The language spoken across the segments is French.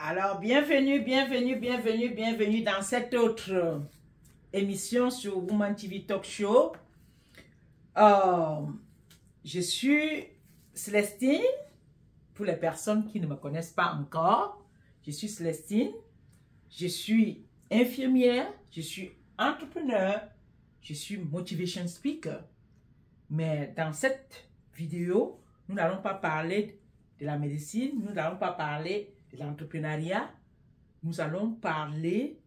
Alors, bienvenue dans cette autre émission sur Woman TV Talk Show. Je suis Célestine, pour les personnes qui ne me connaissent pas encore. Je suis Célestine, je suis infirmière, je suis entrepreneur, je suis motivation speaker. Mais dans cette vidéo, nous n'allons pas parler de la médecine, nous n'allons pas parler de l'entrepreneuriat, nous allons parler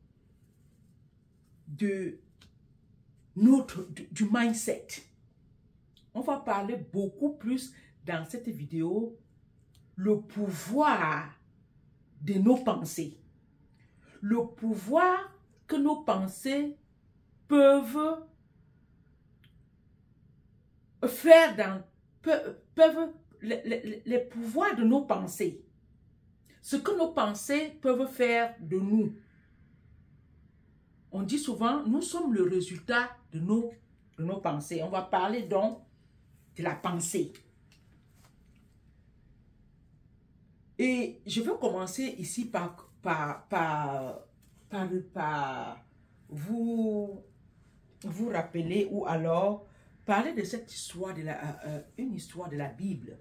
du mindset. On va parler beaucoup plus dans cette vidéo le pouvoir de nos pensées. Le pouvoir que nos pensées peuvent faire les pouvoirs de nos pensées. Ce que nos pensées peuvent faire de nous. On dit souvent, nous sommes le résultat de nos pensées. On va parler donc de la pensée. Et je veux commencer ici par vous rappeler ou alors parler de cette histoire, une histoire de la Bible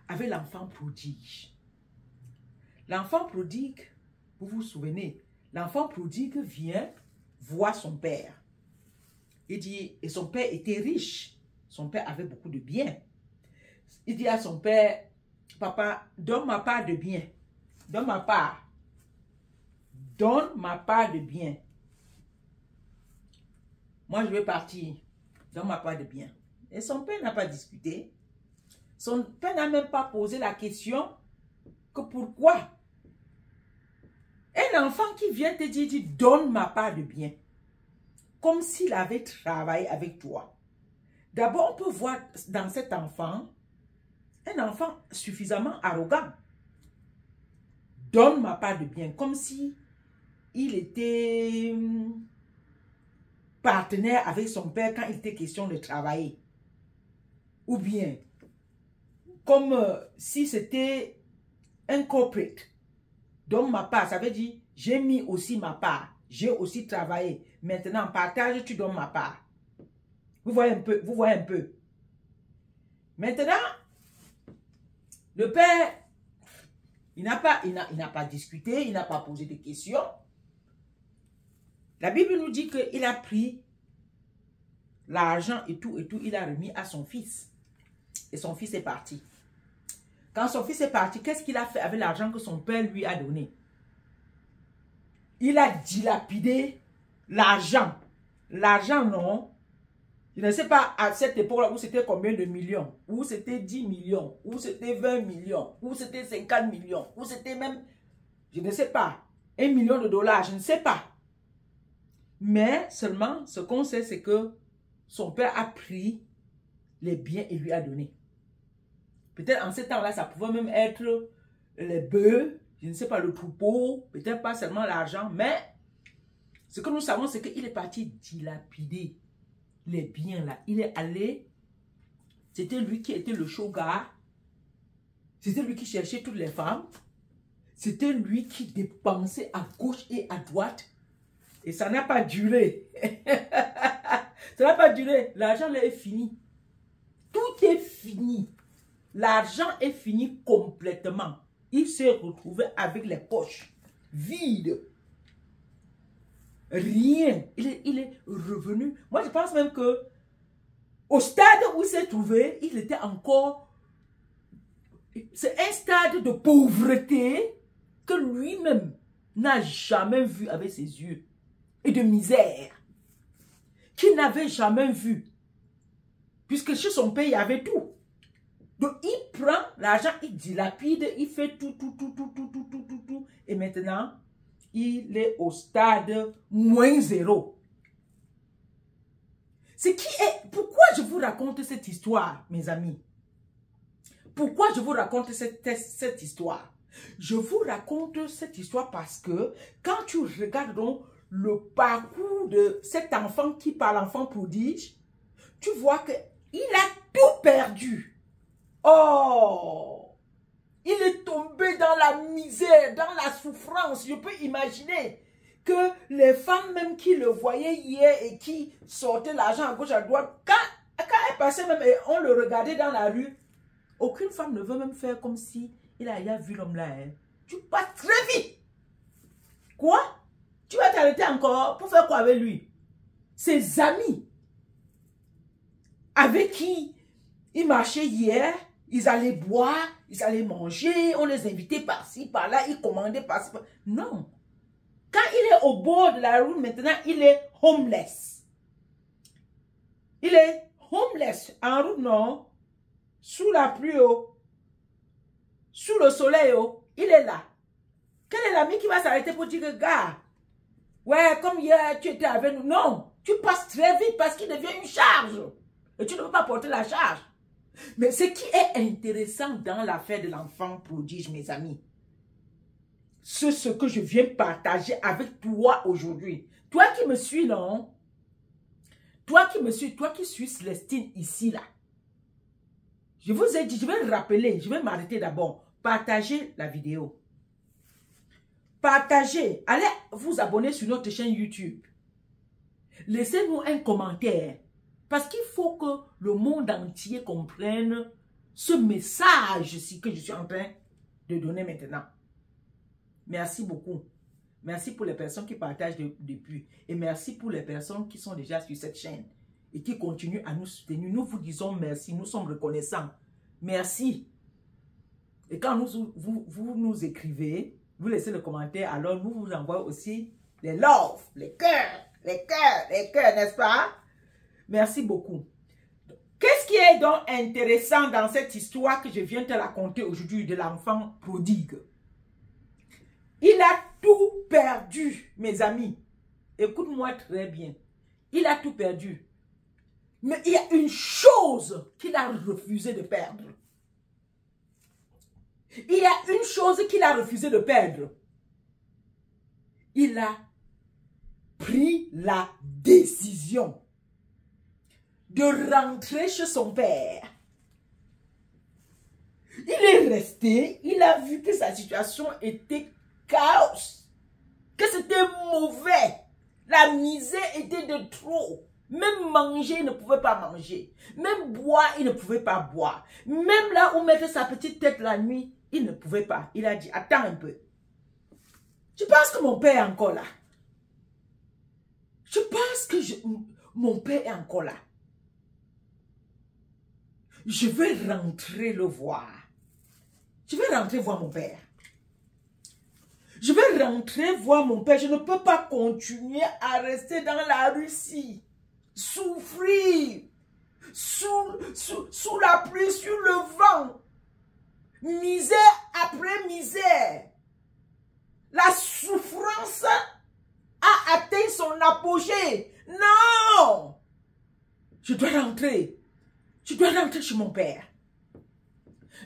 avec l'enfant prodigue. L'enfant prodigue, vous vous souvenez, l'enfant prodigue vient voir son père. Il dit, et son père était riche. Son père avait beaucoup de biens. Il dit à son père, papa, donne ma part de biens. Donne ma part. Donne ma part de biens. Moi, je vais partir. Donne ma part de biens. Et son père n'a pas discuté. Son père n'a même pas posé la question que pourquoi. Un enfant qui vient te dire, donne ma part de biens. Comme s'il avait travaillé avec toi. D'abord, on peut voir dans cet enfant, un enfant suffisamment arrogant. Donne ma part de biens. Comme si il était partenaire avec son père quand il était question de travailler. Ou bien, comme si c'était un corporate. Donne ma part, ça veut dire, j'ai mis aussi ma part. J'ai aussi travaillé. Maintenant, partage, tu donnes ma part. Vous voyez un peu, vous voyez un peu. Maintenant, le père, il n'a pas discuté, il n'a pas posé de questions. La Bible nous dit qu'il a pris l'argent et tout, il a remis à son fils. Et son fils est parti. Quand son fils est parti, qu'est-ce qu'il a fait avec l'argent que son père lui a donné? Il a dilapidé l'argent. L'argent, non. Je ne sais pas à cette époque-là où c'était combien de millions. Où c'était 10 millions. Où c'était 20 millions. Où c'était 50 millions. Où c'était même, je ne sais pas, 1 million de dollars. Je ne sais pas. Mais seulement, ce qu'on sait, c'est que son père a pris les biens et lui a donné. Peut-être en ce temps-là, ça pouvait même être les bœufs, je ne sais pas, le troupeau, peut-être pas seulement l'argent, mais ce que nous savons, c'est qu'il est parti dilapider les biens là. Il est allé, c'était lui qui était le shogun, c'était lui qui cherchait toutes les femmes, c'était lui qui dépensait à gauche et à droite, et ça n'a pas duré. Ça n'a pas duré, l'argent là est fini. Tout est fini. L'argent est fini complètement. Il s'est retrouvé avec les poches vides. Rien. Il est revenu. Moi, je pense même que au stade où il s'est trouvé, il était encore... C'est un stade de pauvreté que lui-même n'a jamais vu avec ses yeux. Et de misère. Qu'il n'avait jamais vu. Puisque chez son père, il y avait tout. Donc, il prend l'argent, il dilapide, il fait tout. Et maintenant, il est au stade -0. Pourquoi je vous raconte cette histoire, mes amis? Pourquoi je vous raconte cette histoire? Je vous raconte cette histoire parce que quand tu regardes donc le parcours de cet enfant qui parle l'enfant prodige, tu vois qu'il a tout perdu. Oh! Il est tombé dans la misère, dans la souffrance. Je peux imaginer que les femmes même qui le voyaient hier et qui sortaient l'argent à gauche à droite, quand elle passait même et on le regardait dans la rue, aucune femme ne veut même faire comme si il a vu l'homme là. Hein. Tu passes très vite. Quoi? Tu vas t'arrêter encore pour faire quoi avec lui? Ses amis avec qui il marchait hier, ils allaient boire, ils allaient manger, on les invitait par-ci, par-là, ils commandaient par-ci, par-là. Non. Quand il est au bord de la route maintenant, il est homeless. Il est homeless en route, non? Sous la pluie, oh. Sous le soleil, oh. Il est là. Quel est l'ami qui va s'arrêter pour dire que, gars, ouais, comme hier, tu étais avec nous. Non, tu passes très vite parce qu'il devient une charge. Et tu ne peux pas porter la charge. Mais ce qui est intéressant dans l'affaire de l'enfant prodige, mes amis, c'est ce que je viens partager avec toi aujourd'hui. Toi qui me suis, non? Toi qui me suis, toi qui suis Célestine ici, là. Je vous ai dit, je vais rappeler, je vais m'arrêter d'abord. Partagez la vidéo. Partagez. Allez vous abonner sur notre chaîne YouTube. Laissez-nous un commentaire. Parce qu'il faut que le monde entier comprenne ce message-ci que je suis en train de donner maintenant. Merci beaucoup. Merci pour les personnes qui partagent depuis. Et merci pour les personnes qui sont déjà sur cette chaîne et qui continuent à nous soutenir. Nous vous disons merci. Nous sommes reconnaissants. Merci. Et quand vous nous écrivez, vous laissez le commentaire, alors nous vous envoyons aussi les love, les cœurs, n'est-ce pas? Merci beaucoup. Qu'est-ce qui est donc intéressant dans cette histoire que je viens de te raconter aujourd'hui de l'enfant prodigue? Il a tout perdu, mes amis. Écoute-moi très bien. Il a tout perdu. Mais il y a une chose qu'il a refusé de perdre. Il y a une chose qu'il a refusé de perdre. Il a pris la décision de rentrer chez son père. Il est resté, il a vu que sa situation était chaos, que c'était mauvais, la misère était de trop. Même manger, il ne pouvait pas manger. Même boire, il ne pouvait pas boire. Même là où mettre sa petite tête la nuit, il ne pouvait pas. Il a dit, attends un peu. Je pense que mon père est encore là. Je pense que mon père est encore là. Je vais rentrer le voir. Je vais rentrer voir mon père. Je vais rentrer voir mon père. Je ne peux pas continuer à rester dans la Russie. Souffrir. Sous la pluie, sur le vent. Misère après misère. La souffrance a atteint son apogée. Non! Je dois rentrer. Je dois rentrer chez mon père.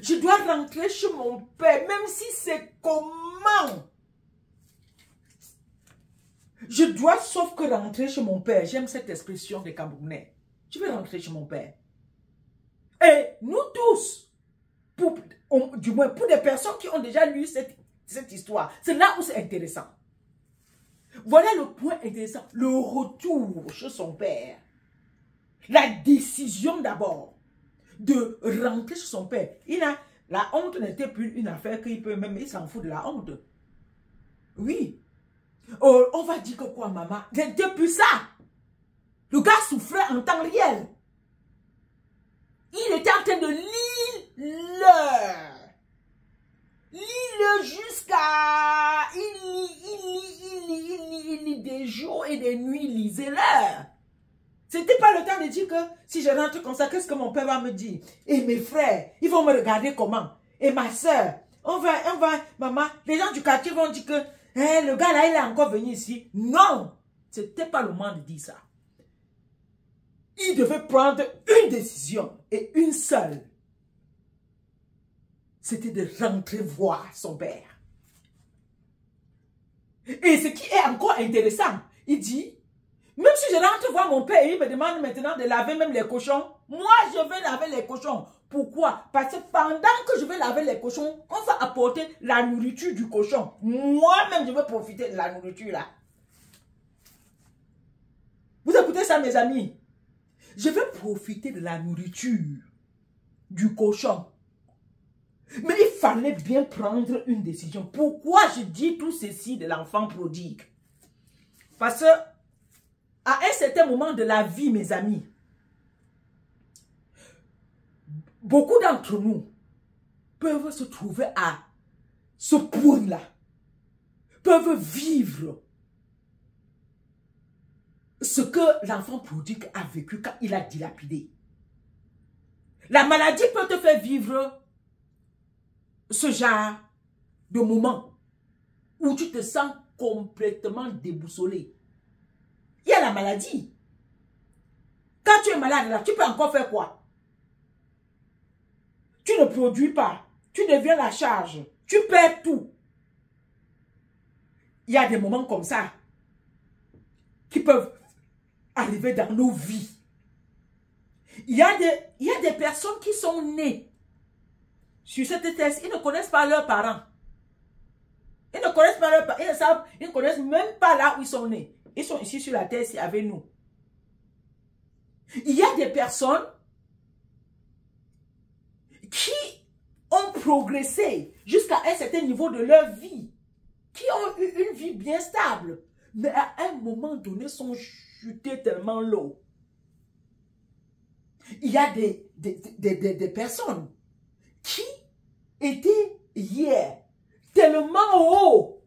Je dois rentrer chez mon père, même si c'est comment. Je dois sauf que rentrer chez mon père. J'aime cette expression des Camerounais. Je vais rentrer chez mon père. Et nous tous, du moins pour des personnes qui ont déjà lu cette histoire, c'est là où c'est intéressant. Voilà le point intéressant. Le retour chez son père. La décision d'abord de rentrer chez son père. La honte n'était plus une affaire qu'il peut même, il s'en fout de la honte. Oui. Oh, on va dire que quoi, maman? C'était plus ça. Le gars souffrait en temps réel. Il était en train de lire jusqu'à... Il lit des jours et des nuits, lisez-leur. C'était pas le temps de dire que si je rentre comme ça, qu'est-ce que mon père va me dire? Et mes frères, ils vont me regarder comment? Et ma soeur, maman, les gens du quartier vont dire que le gars là, il est encore venu ici. Non, c'était pas le moment de dire ça. Il devait prendre une décision et une seule. C'était de rentrer voir son père. Et ce qui est encore intéressant, il dit, même si je rentre voir mon père et il me demande maintenant de laver même les cochons, moi je vais laver les cochons. Pourquoi? Parce que pendant que je vais laver les cochons, on va apporter la nourriture du cochon. Moi-même, je vais profiter de la nourriture là. Vous écoutez ça, mes amis? Je vais profiter de la nourriture du cochon. Mais il fallait bien prendre une décision. Pourquoi je dis tout ceci de l'enfant prodigue? Parce que à un certain moment de la vie, mes amis, beaucoup d'entre nous peuvent se trouver à ce point-là, peuvent vivre ce que l'enfant prodigue a vécu quand il a dilapidé. La maladie peut te faire vivre ce genre de moment où tu te sens complètement déboussolé. Il y a la maladie. Quand tu es malade, là, tu peux encore faire quoi? Tu ne produis pas. Tu deviens la charge. Tu perds tout. Il y a des moments comme ça qui peuvent arriver dans nos vies. Il y a des personnes qui sont nées sur cette thèse. Ils ne connaissent pas leurs parents. Ils ne connaissent pas leurs parents. Ils ne connaissent même pas là où ils sont nés. Ils sont ici sur la terre, ici avec nous. Il y a des personnes qui ont progressé jusqu'à un certain niveau de leur vie, qui ont eu une vie bien stable, mais à un moment donné sont chutés tellement low. Il y a des personnes qui étaient hier tellement haut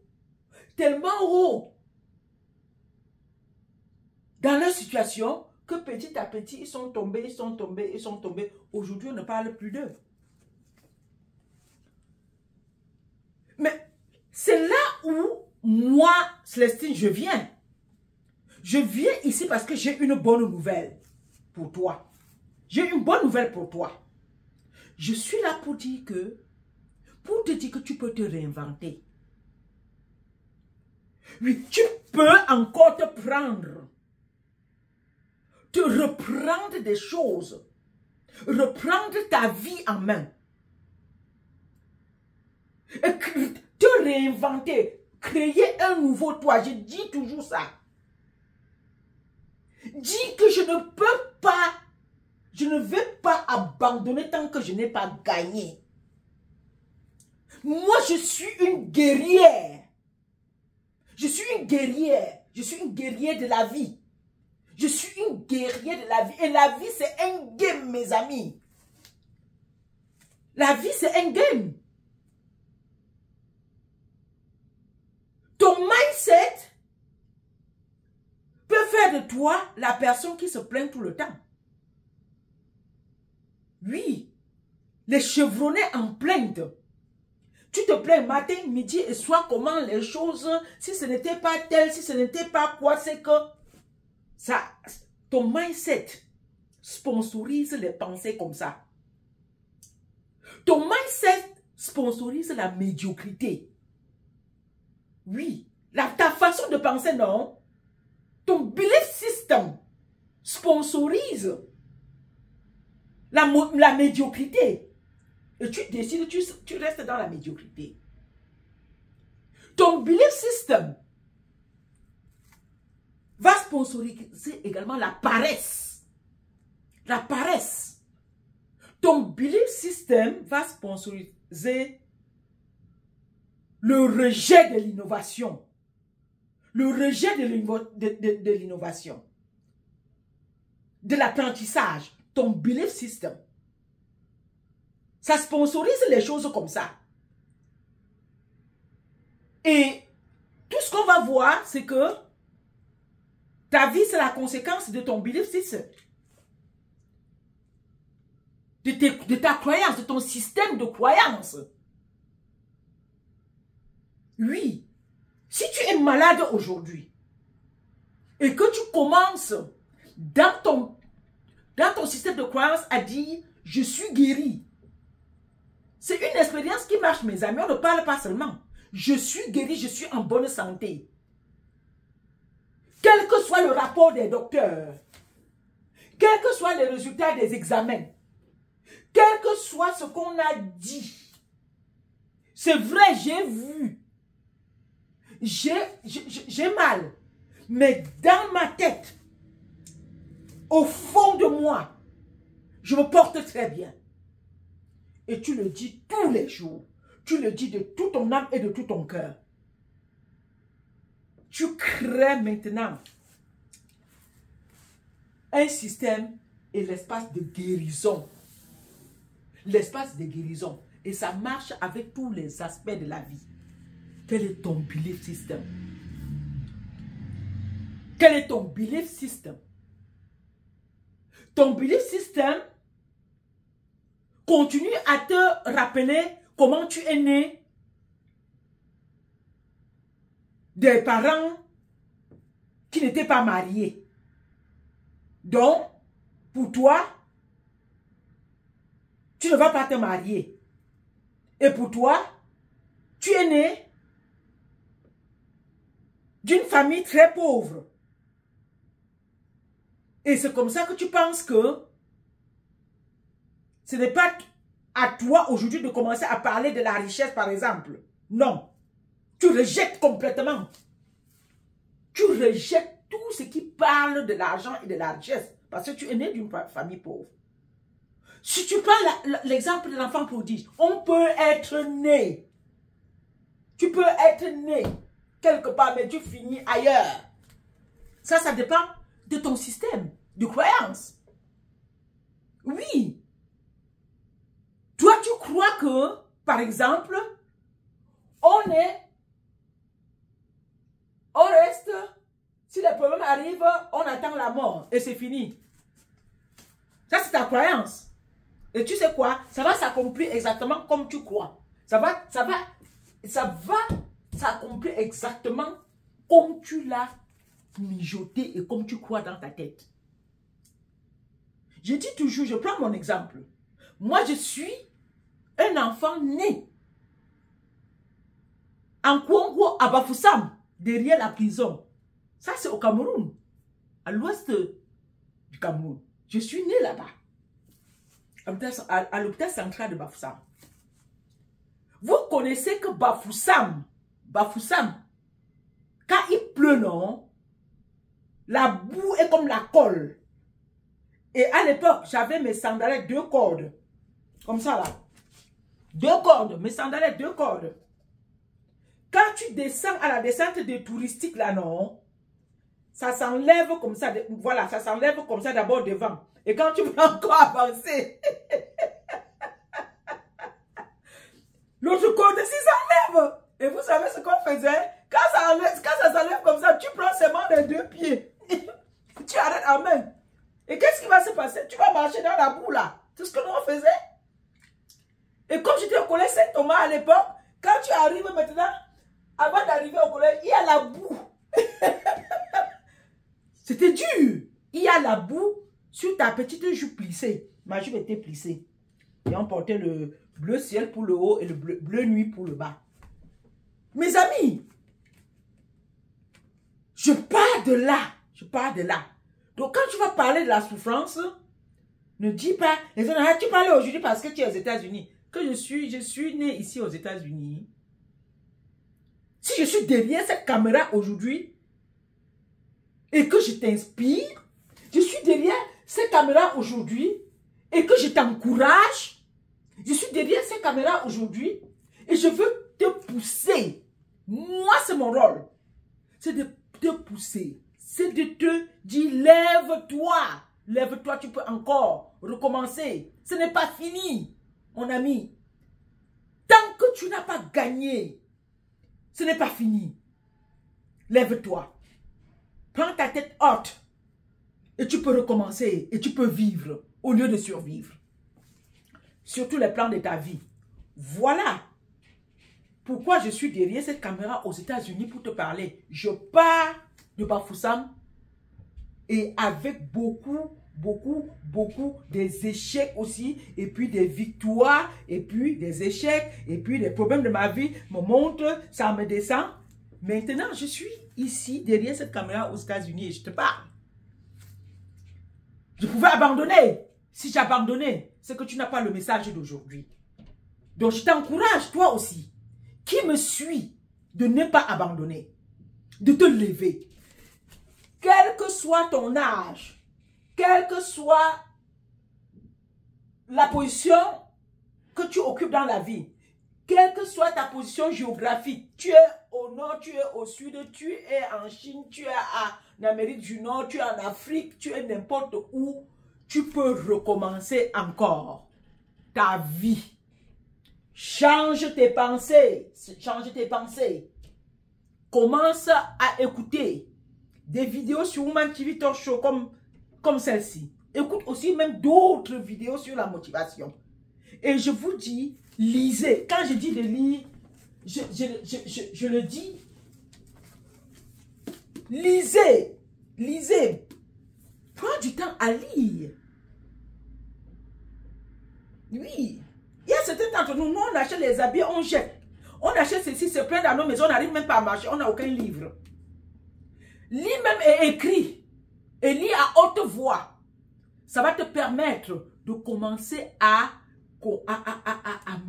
dans leur situation, que petit à petit, ils sont tombés. Aujourd'hui, on ne parle plus d'eux. Mais c'est là où, moi, Célestine, je viens. Je viens ici parce que j'ai une bonne nouvelle pour toi. J'ai une bonne nouvelle pour toi. Je suis là pour te dire que tu peux te réinventer. Oui, tu peux encore te prendre. Te reprendre des choses, reprendre ta vie en main, et te réinventer, créer un nouveau toi. Je dis toujours ça. Dis que je ne vais pas abandonner tant que je n'ai pas gagné. Moi, je suis une guerrière. Je suis une guerrière. Je suis une guerrière de la vie. Je suis une guerrière de la vie. Et la vie, c'est un game, mes amis. La vie, c'est un game. Ton mindset peut faire de toi la personne qui se plaint tout le temps. Oui, les chevronnés en plainte. Tu te plains matin, midi et soir comment les choses, si ce n'était pas tel, si ce n'était pas quoi, c'est que ça, ton mindset sponsorise les pensées comme ça. Ton mindset sponsorise la médiocrité. Oui, ta façon de penser, non. Ton belief system sponsorise la médiocrité. Et tu décides, tu restes dans la médiocrité. Ton belief system va sponsoriser également la paresse. La paresse. Ton belief system va sponsoriser le rejet de l'innovation. Le rejet de l'innovation. De l'apprentissage. Ton belief system. Ça sponsorise les choses comme ça. Et tout ce qu'on va voir, c'est que ta vie, c'est la conséquence de ton belief system. De ta croyance, de ton système de croyance. Oui. Si tu es malade aujourd'hui et que tu commences dans ton système de croyance à dire « je suis guéri », c'est une expérience qui marche, mes amis. On ne parle pas seulement. Je suis guéri, je suis en bonne santé. Quel que soit le rapport des docteurs, quels que soient les résultats des examens, Quel que soit ce qu'on a dit, c'est vrai, j'ai vu, j'ai mal, mais dans ma tête, au fond de moi, je me porte très bien. Et tu le dis tous les jours. Tu le dis de toute ton âme et de tout ton cœur. Tu crées maintenant un système et l'espace de guérison. L'espace de guérison. Et ça marche avec tous les aspects de la vie. Quel est ton belief system? Quel est ton belief system? Ton belief system continue à te rappeler comment tu es né des parents qui n'étaient pas mariés. Donc, pour toi, tu ne vas pas te marier. Et pour toi, tu es né d'une famille très pauvre. Et c'est comme ça que tu penses que ce n'est pas à toi aujourd'hui de commencer à parler de la richesse, par exemple. Non. Tu rejettes complètement. Tu rejettes tout ce qui parle de l'argent et de la richesse. Parce que tu es né d'une famille pauvre. Si tu prends l'exemple de l'enfant prodige, on peut être né. Tu peux être né quelque part, mais tu finis ailleurs. Ça dépend de ton système de croyance. Oui. Toi, tu crois que, par exemple, on reste, si les problèmes arrivent, on attend la mort et c'est fini. Ça, c'est ta croyance. Et tu sais quoi? Ça va s'accomplir exactement comme tu crois. Ça va s'accomplir exactement comme tu l'as mijoté et comme tu crois dans ta tête. Je dis toujours, je prends mon exemple. Moi, je suis un enfant né en Congo, à Bafoussam, derrière la prison. Ça, c'est au Cameroun, à l'ouest du Cameroun. Je suis né là-bas, à l'hôpital central de Bafoussam. Vous connaissez que Bafoussam, quand il pleut, non, la boue est comme la colle. Et à l'époque, j'avais mes sandalettes 2 cordes. Comme ça, là. 2 cordes, mes sandalettes 2 cordes. Quand tu descends à la descente des touristiques, là, non, ça s'enlève comme ça. Voilà, ça s'enlève comme ça d'abord devant. Et quand tu veux encore avancer, l'autre corde aussi s'enlève. Et vous savez ce qu'on faisait? Quand ça s'enlève comme ça, tu prends seulement les 2 pieds. Tu arrêtes en main. Et qu'est-ce qui va se passer? Tu vas marcher dans la boue, là. C'est ce que nous on faisait. Et comme j'étais au collège Saint-Thomas à l'époque, quand tu arrives maintenant, avant d'arriver au collège, il y a la boue. C'était dur. Il y a la boue sur ta petite jupe plissée. Ma jupe était plissée. Et on portait le bleu ciel pour le haut et le bleu nuit pour le bas. Mes amis, je pars de là. Je pars de là. Donc quand tu vas parler de la souffrance, ne dis pas, tu parles aujourd'hui parce que tu es aux États-Unis. Que je suis né ici aux États-Unis. Si je suis derrière cette caméra aujourd'hui et que je t'inspire, je suis derrière cette caméra aujourd'hui et que je t'encourage, je suis derrière cette caméra aujourd'hui et je veux te pousser. Moi, c'est mon rôle. C'est de te pousser. C'est de te dire, lève-toi. Lève-toi, tu peux encore recommencer. Ce n'est pas fini, mon ami. Tant que tu n'as pas gagné, ce n'est pas fini. Lève-toi. Prends ta tête haute. Et tu peux recommencer. Et tu peux vivre au lieu de survivre. Sur tous les plans de ta vie. Voilà pourquoi je suis derrière cette caméra aux États-Unis pour te parler. Je pars de Bafoussam et avec beaucoup des échecs aussi, et puis des victoires, et puis des échecs, et puis les problèmes de ma vie me montrent, ça me descend. Maintenant, je suis ici, derrière cette caméra aux États-Unis, et je te parle. Je pouvais abandonner. Si tu as abandonné, c'est que tu n'as pas le message d'aujourd'hui. Donc, je t'encourage, toi aussi, qui me suit, de ne pas abandonner, de te lever. Quel que soit ton âge, quelle que soit la position que tu occupes dans la vie, quelle que soit ta position géographique, tu es au nord, tu es au sud, tu es en Chine, tu es en Amérique du Nord, tu es en Afrique, tu es n'importe où, tu peux recommencer encore ta vie. Change tes pensées, change tes pensées. Commence à écouter des vidéos sur Woman TV Talk Show comme celle-ci. Écoute aussi même d'autres vidéos sur la motivation. Et je vous dis, lisez. Quand je dis de lire, je le dis. Lisez. Lisez. Prends du temps à lire. Oui. Il y a certains d'entre nous, on achète les habits, on jette. On achète ceci, c'est plein dans nos maisons, on n'arrive même pas à marcher, on n'a aucun livre. Lis même et écris. Et lis à haute voix. Ça va te permettre de commencer à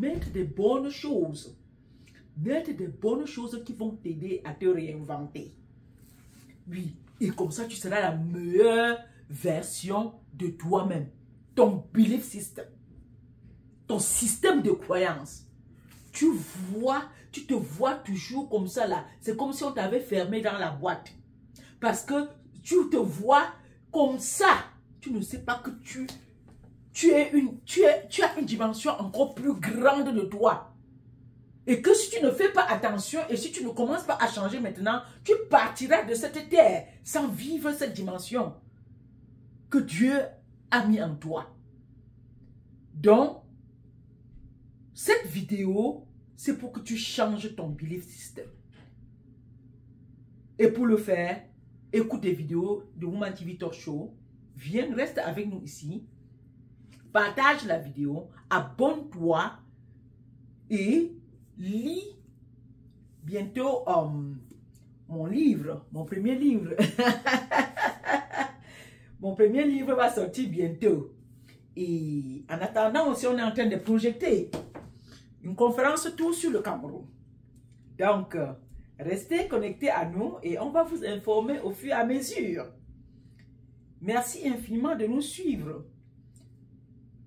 mettre des bonnes choses. Mettre des bonnes choses qui vont t'aider à te réinventer. Oui, et comme ça, tu seras la meilleure version de toi-même. Ton belief system. Ton système de croyance. Tu te vois toujours comme ça là. C'est comme si on t'avait fermé dans la boîte. Parce que tu te vois comme ça. Tu ne sais pas que tu as une dimension encore plus grande de toi. Et que si tu ne fais pas attention et si tu ne commences pas à changer maintenant, tu partiras de cette terre sans vivre cette dimension que Dieu a mis en toi. Donc, cette vidéo, c'est pour que tu changes ton belief system. Et pour le faire, écoute des vidéos de Woman TV Talk Show. Viens, reste avec nous ici. Partage la vidéo. Abonne-toi. Et lis bientôt mon livre. Mon premier livre. Mon premier livre va sortir bientôt. Et en attendant aussi, on est en train de projeter une conférence tout sur le Cameroun. Donc, restez connectés à nous et on va vous informer au fur et à mesure. Merci infiniment de nous suivre.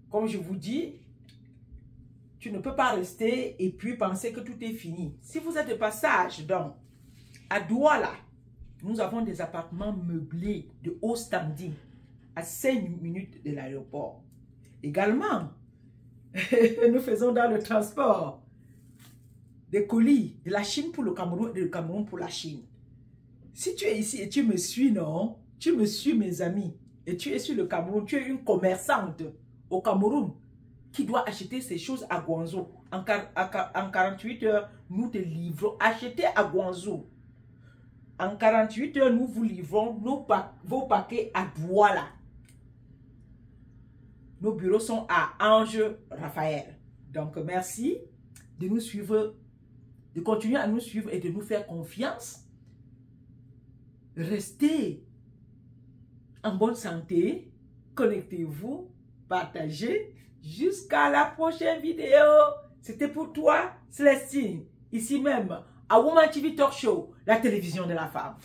Comme je vous dis, tu ne peux pas rester et puis penser que tout est fini. Si vous êtes de passage, donc, à Douala, nous avons des appartements meublés de haut standing à 5 minutes de l'aéroport. Également, nous faisons dans le transport des colis de la Chine pour le Cameroun et du Cameroun pour la Chine. Si tu es ici et tu me suis, non? Tu me suis, mes amis, et tu es sur le Cameroun, tu es une commerçante au Cameroun qui doit acheter ces choses à Guangzhou. En 48 heures, nous te livrons. Achetez à Guangzhou. En 48 heures, nous vous livrons vos paquets à Douala. Nos bureaux sont à Ange Raphaël. Donc, merci de nous suivre, de continuer à nous suivre et de nous faire confiance. Restez en bonne santé. Connectez-vous, partagez. Jusqu'à la prochaine vidéo. C'était pour toi, Célestine, ici même, à Woman TV Talk Show, la télévision de la femme.